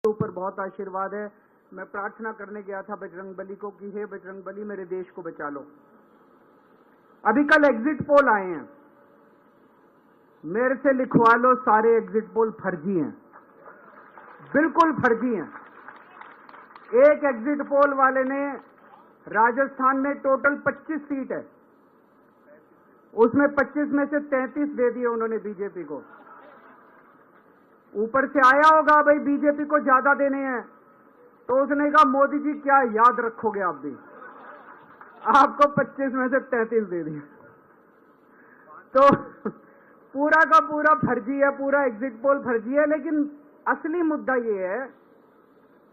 ऊपर बहुत आशीर्वाद है। मैं प्रार्थना करने गया था बजरंगबली को कि हे बजरंगबली मेरे देश को बचा लो। अभी कल एग्जिट पोल आए हैं, मेरे से लिखवा लो, सारे एग्जिट पोल फर्जी हैं, बिल्कुल फर्जी हैं। एक एग्जिट पोल वाले ने राजस्थान में टोटल 25 सीट है, उसमें 25 में से 33 दे दिए उन्होंने बीजेपी को। ऊपर से आया होगा भाई बीजेपी को ज्यादा देने हैं, तो उसने कहा मोदी जी क्या याद रखोगे आप भी, आपको 25 में से 33 दे दिए। तो पूरा का पूरा फर्जी है, पूरा एग्जिट पोल फर्जी है। लेकिन असली मुद्दा ये है,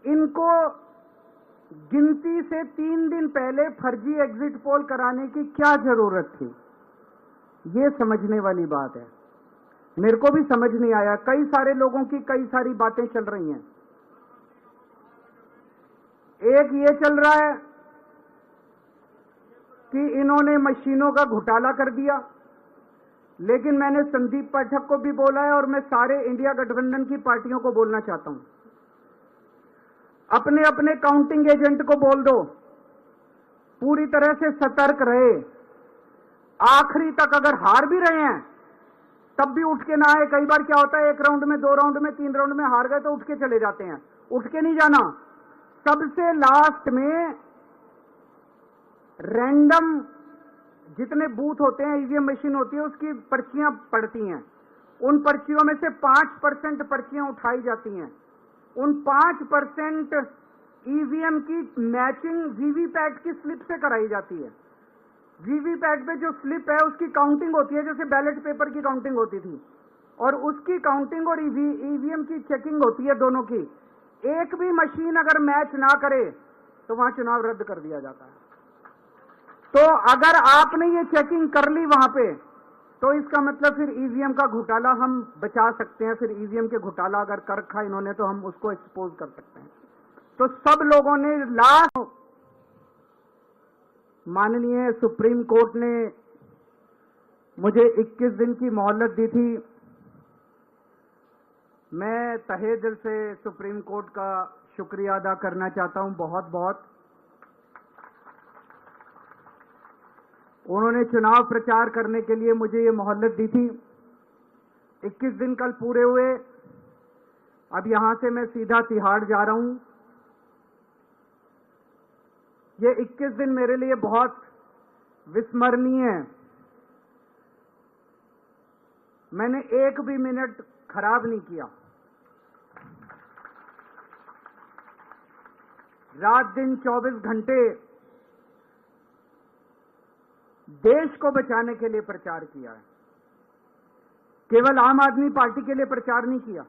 इनको गिनती से 3 दिन पहले फर्जी एग्जिट पोल कराने की क्या जरूरत थी, ये समझने वाली बात है। मेरे को भी समझ नहीं आया। कई सारे लोगों की कई सारी बातें चल रही हैं। एक ये चल रहा है कि इन्होंने मशीनों का घोटाला कर दिया, लेकिन मैंने संदीप पाठक को भी बोला है और मैं सारे इंडिया गठबंधन की पार्टियों को बोलना चाहता हूं, अपने अपने काउंटिंग एजेंट को बोल दो पूरी तरह से सतर्क रहे। आखिरी तक अगर हार भी रहे हैं तब भी उठ के ना आए। कई बार क्या होता है, 1 राउंड में, 2 राउंड में, 3 राउंड में हार गए तो उठ के चले जाते हैं। उठ के नहीं जाना। सबसे लास्ट में रैंडम जितने बूथ होते हैं, ईवीएम मशीन होती है, उसकी पर्चियां पड़ती हैं। उन पर्चियों में से 5% पर्चियां उठाई जाती हैं। उन 5% ईवीएम की मैचिंग वीवीपैट की स्लिप से कराई जाती है। वीवीपैट पे जो स्लिप है उसकी काउंटिंग होती है, जैसे बैलेट पेपर की काउंटिंग होती थी, और उसकी काउंटिंग और ईवीएम की चेकिंग होती है दोनों की। एक भी मशीन अगर मैच ना करे तो वहां चुनाव रद्द कर दिया जाता है। तो अगर आपने ये चेकिंग कर ली वहां पे, तो इसका मतलब फिर ईवीएम का घोटाला हम बचा सकते हैं। फिर ईवीएम के घोटाला अगर कर रखा इन्होंने तो हम उसको एक्सपोज कर सकते हैं। तो सब लोगों ने लास्ट माननीय सुप्रीम कोर्ट ने मुझे 21 दिन की मोहलत दी थी। मैं तहे दिल से सुप्रीम कोर्ट का शुक्रिया अदा करना चाहता हूं, बहुत बहुत। उन्होंने चुनाव प्रचार करने के लिए मुझे ये मोहलत दी थी। 21 दिन कल पूरे हुए। अब यहां से मैं सीधा तिहाड़ जा रहा हूं। ये 21 दिन मेरे लिए बहुत विस्मरणीय है। मैंने एक भी मिनट खराब नहीं किया। रात दिन 24 घंटे देश को बचाने के लिए प्रचार किया है। केवल आम आदमी पार्टी के लिए प्रचार नहीं किया,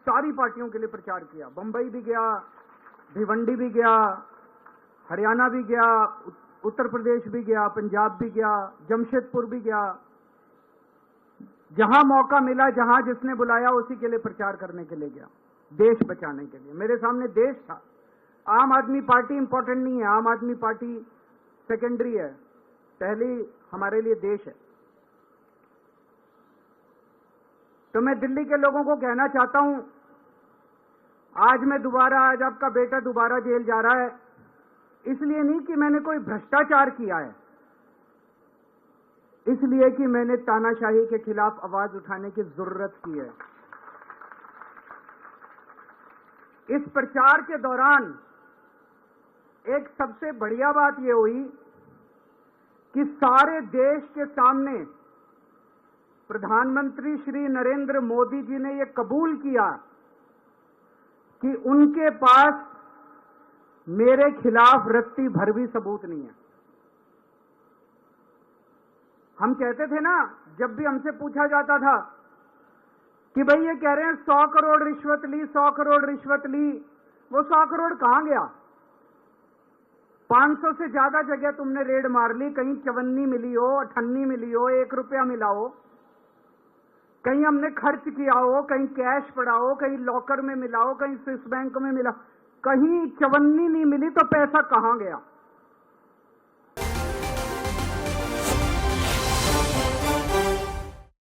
सारी पार्टियों के लिए प्रचार किया। बंबई भी गया, भिवंडी भी गया, हरियाणा भी गया, उत्तर प्रदेश भी गया, पंजाब भी गया, जमशेदपुर भी गया। जहां मौका मिला, जहां जिसने बुलाया उसी के लिए प्रचार करने के लिए गया, देश बचाने के लिए। मेरे सामने देश था। आम आदमी पार्टी इंपॉर्टेंट नहीं है, आम आदमी पार्टी सेकेंडरी है, पहली हमारे लिए देश है। तो मैं दिल्ली के लोगों को कहना चाहता हूं, आज आपका बेटा दोबारा जेल जा रहा है, इसलिए नहीं कि मैंने कोई भ्रष्टाचार किया है, इसलिए कि मैंने तानाशाही के खिलाफ आवाज उठाने की जरूरत की है। इस प्रचार के दौरान एक सबसे बढ़िया बात यह हुई कि सारे देश के सामने प्रधानमंत्री श्री नरेंद्र मोदी जी ने यह कबूल किया कि उनके पास मेरे खिलाफ रत्ती भर भी सबूत नहीं है। हम कहते थे ना, जब भी हमसे पूछा जाता था कि भाई ये कह रहे हैं 100 करोड़ रिश्वत ली, 100 करोड़ रिश्वत ली, वो 100 करोड़ कहां गया? 500 से ज्यादा जगह तुमने रेड मार ली, कहीं चवन्नी मिली हो, 98 मिली हो, 1 रुपया मिला हो, कहीं हमने खर्च किया हो, कहीं कैश पड़ा हो, कहीं लॉकर में मिला हो, कहीं स्विस बैंक में मिला, कहीं चवन्नी नहीं मिली, तो पैसा कहां गया?